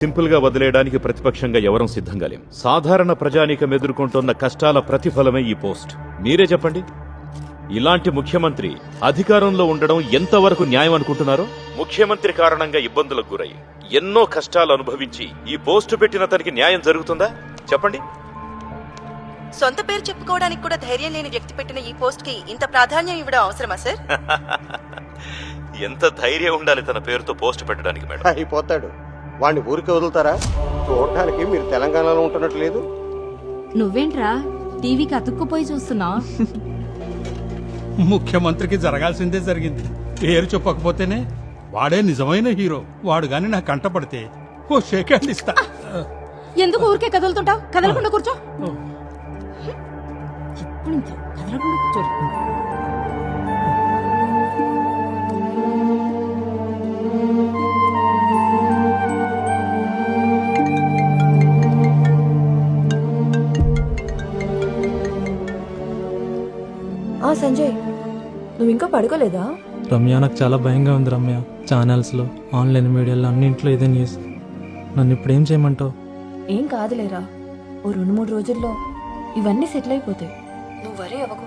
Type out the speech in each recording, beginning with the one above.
Simple గా వదిలేయడానికి ప్రతిపక్షంగా ఎవరం సిద్ధంగా లేం. సాధారణ ప్రజానీకం ఎదుర్కొంటున్న కష్టాల ప్రతిఫలమే ఈ పోస్ట్. మీరే చెప్పండి, ఇలాంటి ముఖ్యమంత్రి అధికారంలో ఉండడం ఎంతవరకు న్యాయం అనుకుంటున్నారో? ముఖ్యమంత్రి కారణంగా ఇబ్బందులకు గురై ఎన్నో కష్టాలు అనుభవించి ఈ పోస్టు పెట్టిన తనకి న్యాయం జరుగుతుందా చెప్పండి? సొంత పేరు చెప్పుకోవడానికి కూడా ధైర్యం లేని వ్యక్తి పెట్టిన ఈ పోస్ట్ కి ఇంత ప్రాధాన్యం ఇవ్వడం అవసరమా సార్? ఎంత ధైర్యం ఉండాలి తన పేరుతో పోస్ట్ పెట్టడానికి మేడం? అయిపోతాడు. వాడిని ఊరికి వదులుతారా? చూడటానికి మీరు తెలంగాణలో ఉంటున్నట్టు లేదు. నువ్వేంట్రా టీవీకి అతుక్కుపోయి చూస్తున్నావు? ముఖ్యమంత్రికి జరగాల్సిందే జరిగింది. పేరు చెప్పకపోతేనే వాడే నిజమైన హీరో. వాడు గాని నా కంట పడితే ఓ షేక్ హ్యాండ్ ఇస్తా. ఎందుకు ఊరికే కదులుతుంటావు? కదలకుండా కూర్చో. ఇప్పుడు ఇంతే, కదలకుండా కూర్చో. సంజయ్, నువ్వు ఇంకా పడుకోలేదా? రమ్య, నాకు చాలా భయంగా ఉంది రమ్య. ఛానల్స్లో, ఆన్లైన్ మీడియాలో అన్నింట్లో ఇదే న్యూస్. నన్ను ఇప్పుడు ఏం చేయమంటావు? ఏం కాదులేరా, ఓ 2-3 రోజుల్లో ఇవన్నీ సెటిల్ అయిపోతాయి. నువ్వు వరే అవ్వకు.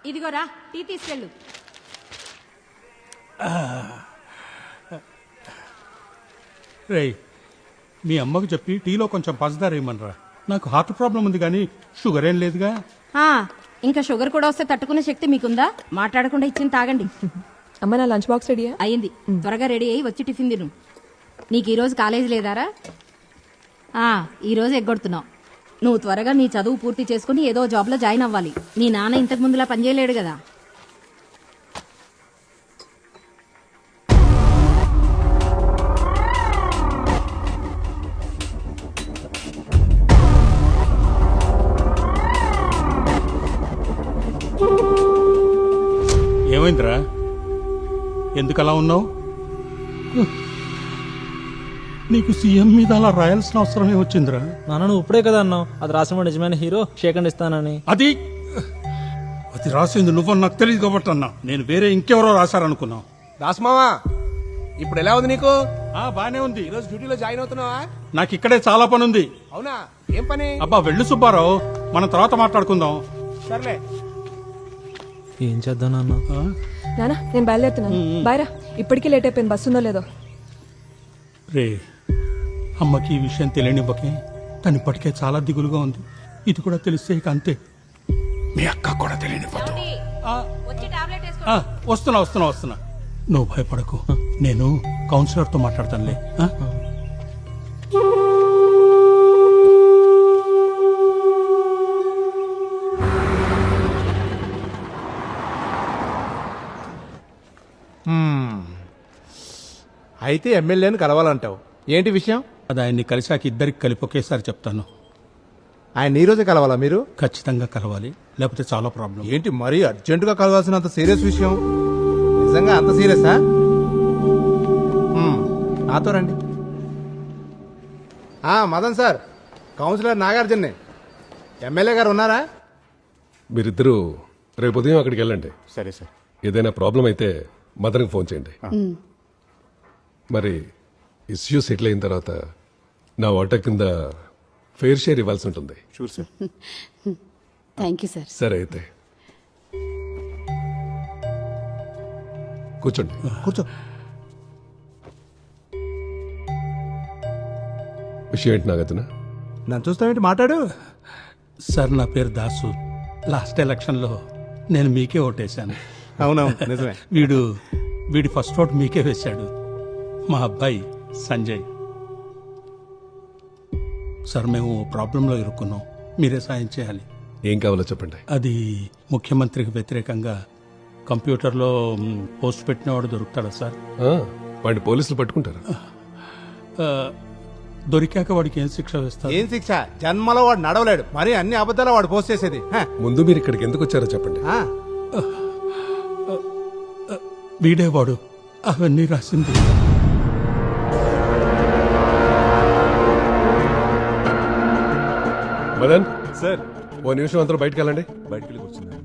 ఇదిగోరా టీ తీసుకెళ్ళు. రేయ్, మీ అమ్మకు చెప్పి టీలో కొంచెం పంచదార వేయమనరా. నాకు హార్ట్ ప్రాబ్లం ఉంది కానీ షుగర్ ఏం లేదుగా. ఇంకా షుగర్ కూడా వస్తే తట్టుకునే శక్తి మీకుందా? మాట్లాడకుండా ఇచ్చింది తాగండి. అమ్మ, నా లంచ్ బాక్స్ రెడీ అయ్యింది. త్వరగా రెడీ అయ్యి వచ్చి టిఫిన్ తిను. నీకు ఈరోజు కాలేజీ లేదారా? ఈరోజు ఎగ్గొడుతున్నావు. నువ్వు త్వరగా నీ చదువు పూర్తి చేసుకుని ఏదో జాబ్లో జాయిన్ అవ్వాలి. నీ నాన్న ఇంతకు ముందులా పనిచేయలేడు కదా. ఏమైందిరా? ఎందుకు అలా ఉన్నావు? నీకు సీఎం మీద అలా రాయాల్సిన అవసరం ఏమొచ్చిందిరా? నాన్న, నువ్వు ఇప్పుడే కదా అన్నావు అది రాసిన నిజమైన హీరో షేక్ హ్యాండ్ ఇస్తానని. అది రాసింది నువ్వు నాకు తెలియదు కాబట్టి అన్నా. నేను వేరే ఇంకెవరో రాశారనుకున్నావు. దాస్మావా, ఇప్పుడు ఎలా ఉంది నీకు? బానే ఉంది. ఈరోజు డ్యూటీలో జాయిన్ అవుతున్నావా? నాకు ఇక్కడే చాలా పని ఉంది. అవునా? ఏం పని? అబ్బా వెళ్ళు సుబ్బారావు, మనం తర్వాత మాట్లాడుకుందాం. సర్లే. ఏం చేద్దాం నాన్న? నానా, నేను బయలుదేరుతున్నాను. బాయ్రా. ఇప్పటికీ లేట్ అయిపోయింది. బస్సు ఉందో లేదో. రే, అమ్మకి ఈ విషయం తెలియనివ్వకే. తను ఇప్పటికే చాలా దిగులుగా ఉంది. ఇది కూడా తెలిస్తే ఇక అంతే. మీ అక్క కూడా తెలియనివ్వదు. వస్తున్నా. నువ్వు భయపడకు, నేను కౌన్సిలర్తో మాట్లాడతానులే. అయితే ఎమ్మెల్యేని కలవాలంటావు. ఏంటి విషయం? అది ఆయన్ని కలిసాక ఇద్దరికి కలిపి ఒకేసారి చెప్తాను. ఆయన ఈ రోజే కలవాలా మీరు? ఖచ్చితంగా కలవాలి, లేకపోతే చాలా ప్రాబ్లం. ఏంటి మరీ అర్జెంటుగా కలవాల్సినంత సీరియస్ విషయం? నిజంగా అంత సీరియసా? నాతో రండి. మదన్ సార్, కౌన్సిలర్ నాగార్జునే. ఎమ్మెల్యే గారు ఉన్నారా? మీరిద్దరూ రేపు ఉదయం అక్కడికి వెళ్ళండి. సరే సార్. ఏదైనా ప్రాబ్లం అయితే మదన్కి ఫోన్ చేయండి. మరి ఇష్యూ సెటిల్ అయిన తర్వాత నా వాటా కింద ఫెయిర్ షేర్ ఇవ్వాల్సి ఉంటుంది. Sure sir. Thank you sir. సరే అయితే కూర్చోండి. కూర్చో. విషయం ఏంటి నాగతన? నన్ను చూస్తావేంటి? మాట్లాడు. సార్, నా పేరు దాసు. లాస్ట్ ఎలక్షన్లో నేను మీకే ఓటేశాను. అవునవును, నిజమే. వీడి ఫస్ట్ ఓట్ మీకే వేశాడు. మా అబ్బాయి సంజయ్. సార్, మేము ప్రాబ్లంలో ఇరుక్కున్నాం. మీరే సాయం చేయాలి. ఏం కావాలో చెప్పండి. అది ముఖ్యమంత్రికి వ్యతిరేకంగా కంప్యూటర్లో పోస్ట్ పెట్టినవాడు దొరుకుతాడా సార్? వాడిని పోలీసులు పట్టుకుంటారా? దొరికాక వాడికి ఏం శిక్ష వేస్తారు? ఏం శిక్ష? జన్మలో వాడు నడవలేడు. మరి అన్ని అబద్ధాలు వాడు పోస్ట్ చేసేది. ముందు మీరు ఇక్కడికి ఎందుకు వచ్చారో చెప్పండి. వీడేవాడు అవన్నీ రాసింది. మదన్ సార్ ఓ నిమిషం అందరూ బయటకు వెళ్ళండి. బయటికి వెళ్ళి కూర్చున్నాను.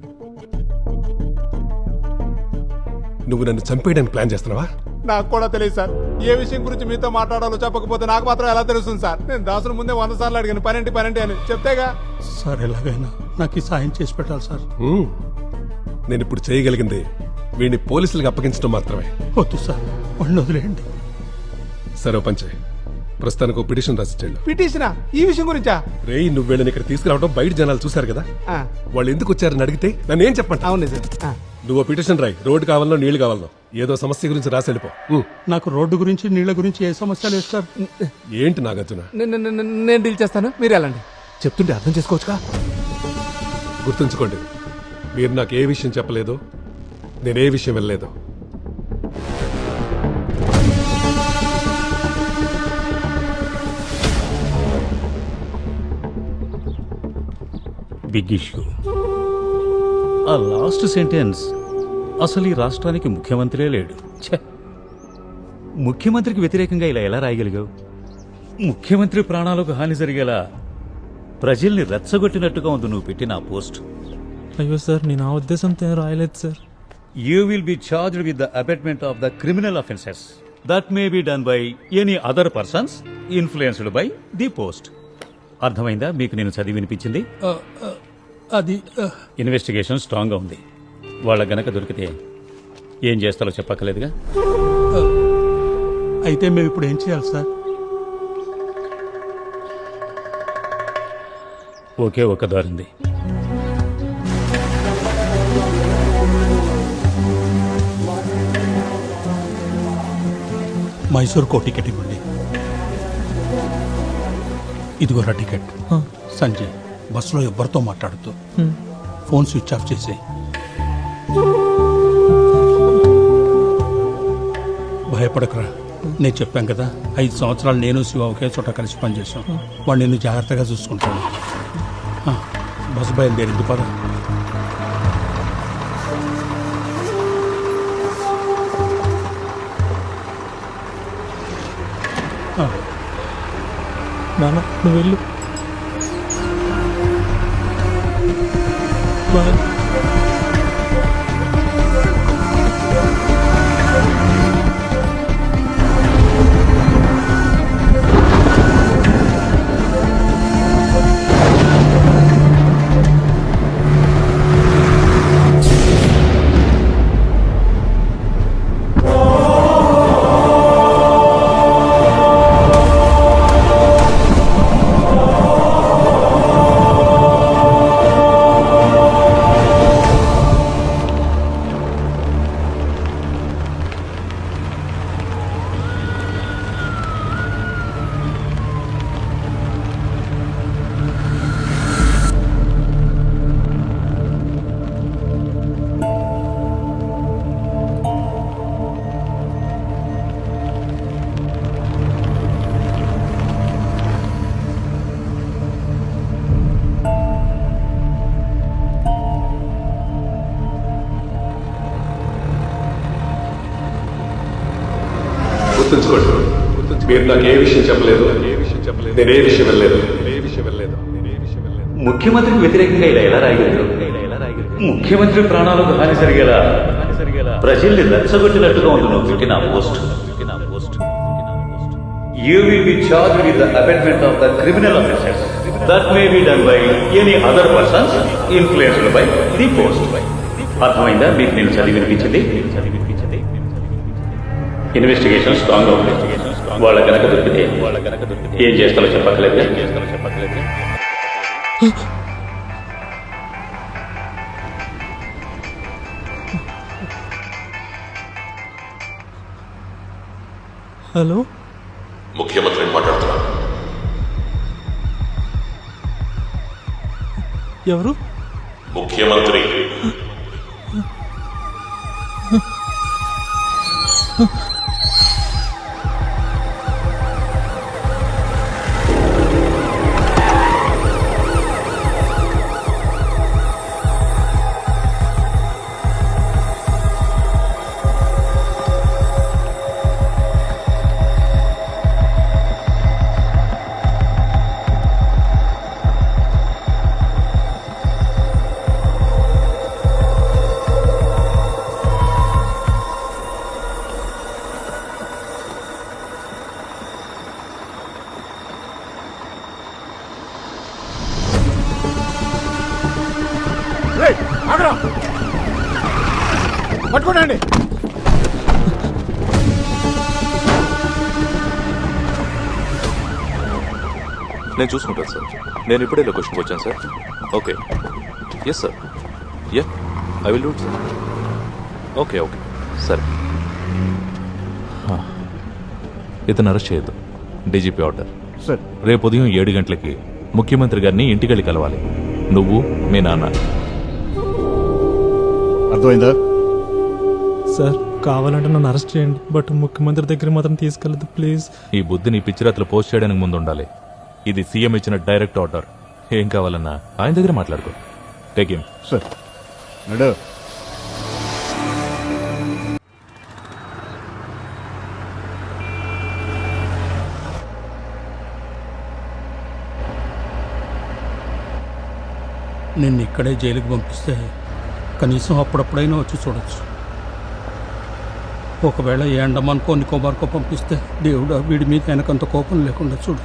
నువ్వు నన్ను చంపేయడానికి ప్లాన్ చేస్తున్నావా? నాకు కూడా తెలియదు సార్. ఏ విషయం గురించి మీతో మాట్లాడాలో చెప్పకపోతే నాకు మాత్రం ఎలా తెలుస్తుంది సార్? నేను దాసుని ముందే 100 సార్లు అడిగాను పనేంటి అని చెప్తేగా. సార్ ఎలాగైనా నాకు ఈ సాయం చేసి పెట్టాలి సార్. నేను ఇప్పుడు చేయగలిగింది వీడిని పోలీసులకు అప్పగించడం మాత్రమే. వద్దు సార్, వాడిని వదిలేయండి. సరే ఓ పని చేయి, ప్రస్తుతానికి ఒక పిటిషన్ రాసిచ్చేళ్ళు. పిటిషనా? ఈ విషయం గురించా? రేయ్, నువ్వు వీళ్ళని ఇక్కడ తీసుకురావడం బయట జనాలు చూశారు కదా, ఆ, వాళ్ళు ఎందుకు వచ్చారని అడిగితే నన్ను ఏం చెప్పండి. అవును నిజం. ఆ, నువ్వు పిటిషన్ రాయి, రోడ్డు కావాలనో నీళ్లు కావాలనో ఏదో సమస్య గురించి రాసి వెళ్ళిపో. నాకు రోడ్డు గురించి నీళ్ల గురించి ఏ సమస్య లేదు సార్. ఏంటి నాగార్జున? నేను డీల్ చేస్తాను, మీరు వెళ్ళండి. చెప్తుంటే అర్థం చేసుకోవచ్చుగా. గుర్తుంచుకోండి, మీరు నాకు ఏ విషయం చెప్పలేదు, నేనే విషయం వెళ్ళలేదు. Big issue. ఆ లాస్ట్ సెంటెన్స్, అసలు ఈ రాష్ట్రానికి ముఖ్యమంత్రే లేడు. ఛే, ముఖ్యమంత్రికి వ్యతిరేకంగా ఇలా ఎలా రాయగలిగావు? ముఖ్యమంత్రి ప్రాణాలకు హాని జరిగేలా ప్రజల్ని రెచ్చగొట్టినట్టుగా ఉంది నువ్వు పెట్టిన ఆ పోస్ట్. అయ్యో సార్, నేను ఆ ఉద్దేశంతో ఏం రాయలేదు sir. You will be charged with the abetment of the criminal offences that may be done by any other persons influenced by the post. అర్థమైందా మీకు నేను చదివి వినిపించింది? అది ఇన్వెస్టిగేషన్ స్ట్రాంగ్గా ఉంది. వాళ్ళ గనక దొరికితే ఏం చేస్తారో చెప్పక్కర్లేదుగా. అయితే మేము ఇప్పుడు ఏం చేయాలి సార్? ఒకే ఒక దారింది. మైసూర్కో టికెట్ ఇవ్వండి. ఇదిగోరా టికెట్. సంజయ్, బస్సులో ఎవ్వరితో మాట్లాడుతూ ఫోన్ స్విచ్ ఆఫ్ చేసి. భయపడకరా, నేను చెప్పాను కదా, 5 సంవత్సరాలు నేను శివ ఒకే చోట కలిసి పనిచేసాం. వాడు నిన్ను జాగ్రత్తగా చూసుకుంటాను. బస్సు బయలుదేరింది, పద. నాన్న, నువ్వు వెళ్ళు. బాయ్. గుర్తుంచుకోండి, మీరు నాకు ఏ విషయం చెప్పలేదు, నేనే విషయం వెళ్ళలేదు. ముఖ్యమంత్రికి వ్యతిరేకంగా ఇలా ఎలా రాయగలిగావు? ముఖ్యమంత్రి ప్రాణాలకు హాని జరిగేలా ప్రజల్ని రెచ్చగొట్టినట్టుగా ఉంది నువ్వు పెట్టిన post. You will be charged with the abetment of the criminal offences that may be done by any other persons influenced by the post. అర్థమైందా మీకు నేను చదివి వినిపించింది? ఇన్వెస్టిగేషన్ స్ట్రాంగ్ గా ఉంది. వాళ్ళ గనక దొరికితే ఏం చేస్తారో చెప్పక్కర్లేదుగా. హలో, ముఖ్యమంత్రిని మాట్లాడుతున్నా. ఎవరు? ముఖ్యమంత్రి. ఆగరా పట్టుకోండి. నేను చూసుకుంటాను సార్. నేను ఇప్పుడే లొకేషన్కి వచ్చాను sir. Okay. Yes sir. Yeah, I will do it sir. Okay okay సరే. ఇతను అరెస్ట్ చేయొద్దు. DGP order. సార్ రేపు ఉదయం 7 గంటలకి ముఖ్యమంత్రి గారిని ఇంటికెళ్ళి కలవాలి. నువ్వు మీ నాన్న. అర్థమైందా? సార్ కావాలంటే నన్ను అరెస్ట్ చేయండి, బట్ ముఖ్యమంత్రి దగ్గర మాత్రం తీసుకెళ్ళదు ప్లీజ్. ఈ బుద్ధిని పిచ్చిరాత్రులు పోస్ట్ చేయడానికి ముందు ఉండాలి. ఇది సీఎం ఇచ్చిన డైరెక్ట్ ఆర్డర్. ఏం కావాలన్నా ఆయన దగ్గర మాట్లాడుకో. Take him. సార్ నడు. నిన్ను ఇక్కడే జైలుకి పంపిస్తే కనీసం అప్పుడప్పుడైనా వచ్చి చూడొచ్చు. ఒకవేళ ఏ అండమాన్కో నికోబార్కో పంపిస్తే దేవుడా వీడి మీద వెనకంత కోపం లేకుండా చూడు.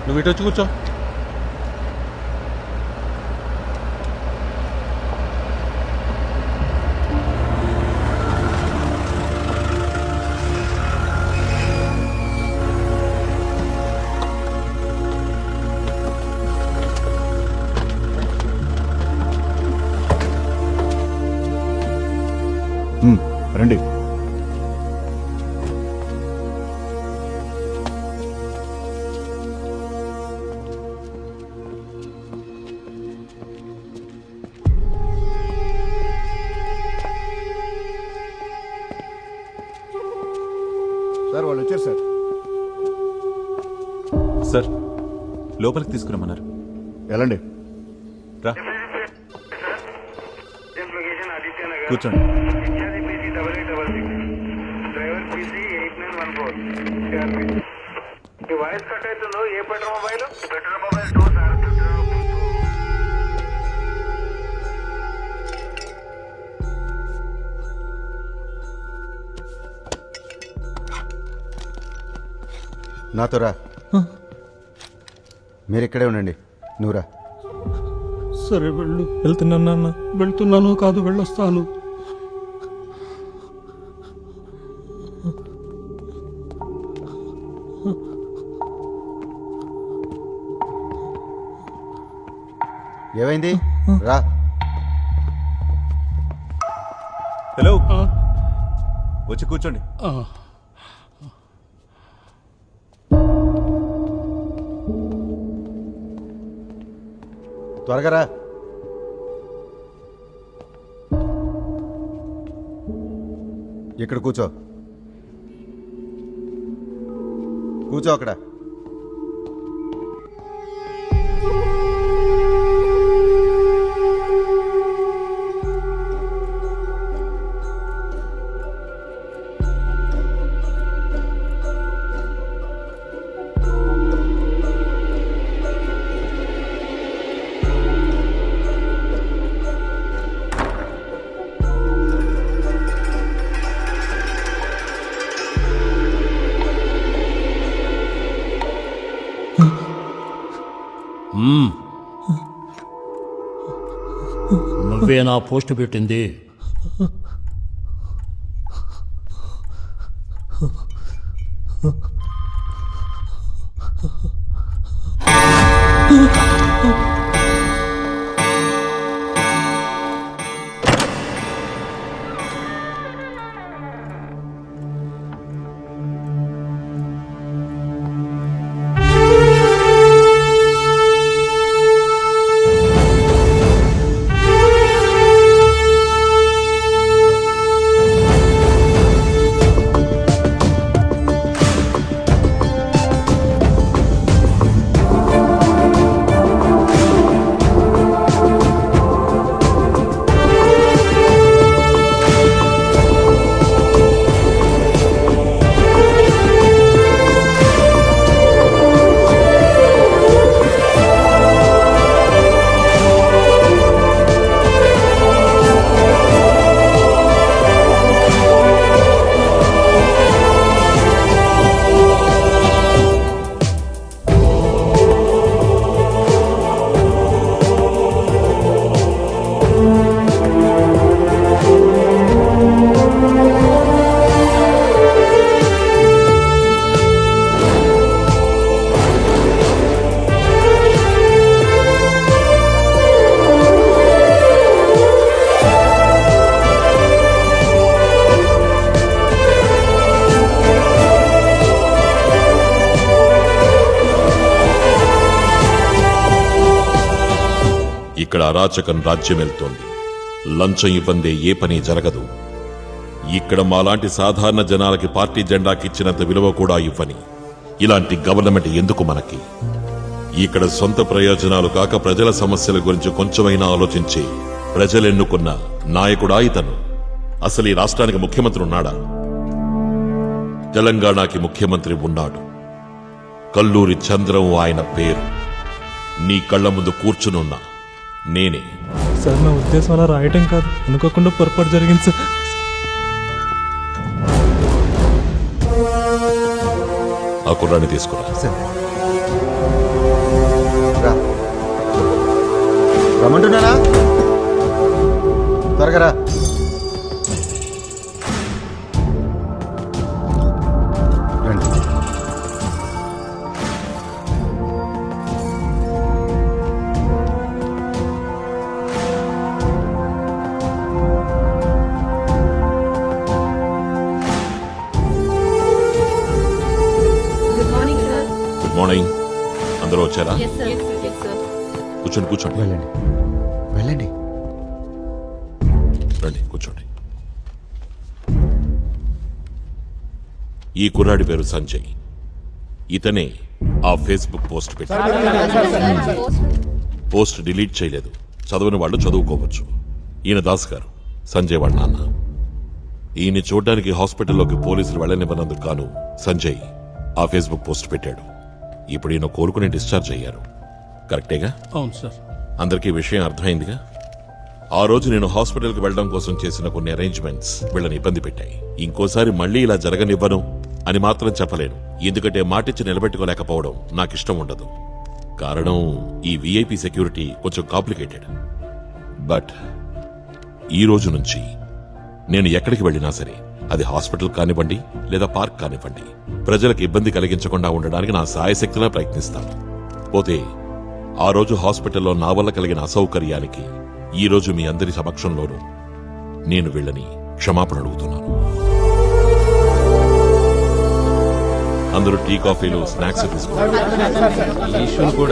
నువ్వు ఇటు వచ్చి కూర్చో. రండి. సార్ వాళ్ళు వచ్చారు సార్. సార్ లోపలికి తీసుకురమ్మన్నారు. వెళ్ళండి. రా కూర్చోండి. వాయిస్ కట్ అవుతుందో ఏ పెట్రోల్ మొబైల్ నాతో రా. మీరు ఇక్కడే ఉండండి. నువ్వురా. సరే వెళ్ళు. వెళ్తున్నాను నాన్న. వెళ్తున్నాను కాదు, వెళ్ళొస్తాను. ఏమైంది? రా. హలో, వచ్చి కూర్చోండి. త్వరగా రా. ఇక్కడ కూర్చో. కూర్చో అక్కడ. నువ్వే నా పోస్ట్ పెట్టింది. ఇక్కడ అరాచకం రాజ్యమేల్తోంది. లంచం ఇవ్వందే ఏ పని జరగదు. ఇక్కడ మాలాంటి సాధారణ జనాలకి పార్టీ జెండాకిచ్చినంత విలువ కూడా ఇవ్వని ఇలాంటి గవర్నమెంట్ ఎందుకు మనకి? ఇక్కడ సొంత ప్రయోజనాలు కాక ప్రజల సమస్యల గురించి కొంచెమైనా ఆలోచించి ప్రజలెన్నుకున్న నాయకుడా ఇతను? అసలు ఈ రాష్ట్రానికి ముఖ్యమంత్రి ఉన్నాడా? తెలంగాణకి ముఖ్యమంత్రి ఉన్నాడు. కల్లూరి చంద్రం ఆయన పేరు. నీ కళ్ళ ముందు కూర్చునున్నా నేనే. సార్ నా ఉద్దేశం అలా రాయటం కాదు, అనుకోకుండా పొరపాటు జరిగింది సార్. ఆ కుర్రాన్ని తీసుకురా. రమ్మంటున్నానా? త్వరగా రా. రండి. Good morning sir. Good morning. అందరూ వచ్చారా? కూర్చోండి కూర్చోండి. వెళ్ళండి వెళ్ళండి. రండి కూర్చోండి. ఈ కుర్రాడి పేరు సంజయ్. ఇతనే ఆ ఫేస్బుక్ పోస్ట్ పెట్టాడు. పోస్ట్ డిలీట్ చేయలేదు. చదవని వాళ్ళు చదువుకోవచ్చు. ఈయన దాస్ గారు, సంజయ్ వాళ్ళ నాన్న. ఈయన చూడ్డానికి హాస్పిటల్లోకి పోలీసులు వెళ్ళనివ్వనందుకు గాను సంజయ్ ఆ ఫేస్బుక్ పోస్ట్ పెట్టాడు. ఇప్పుడు ఈయన కోలుకుని డిశ్చార్జ్ అయ్యారు. కరెక్టేగా? అవును సార్. అందరికీ విషయం అర్థమైందిగా? ఆ రోజు నేను హాస్పిటల్కి వెళ్ళడం కోసం చేసిన కొన్ని అరేంజ్మెంట్స్ వీళ్ళని ఇబ్బంది పెట్టాయి. ఇంకోసారి మళ్ళీ ఇలా జరగనివ్వను అని మాత్రం చెప్పలేను. ఎందుకంటే మాటిచ్చి నిలబెట్టుకోలేకపోవడం నాకిష్టం ఉండదు. కారణం ఈ విఐపి సెక్యూరిటీ కొంచెం కాంప్లికేటెడ్. బట్ ఈ రోజు నుంచి నేను ఎక్కడికి వెళ్ళినా సరే, అది హాస్పిటల్ కానివ్వండి లేదా పార్క్ కానివ్వండి, ప్రజలకు ఇబ్బంది కలిగించకుండా ఉండడానికి నా సాయశక్తిలా ప్రయత్నిస్తాను. పోతే ఆ రోజు హాస్పిటల్లో నా వల్ల కలిగిన అసౌకర్యానికి ఈ రోజు మీ అందరి సమక్షంలోనూ నేను వీళ్ళని క్షమాపణ అడుగుతున్నాను. అందరూ టీ కాఫీలు స్నాక్స్ తీసుకోండి.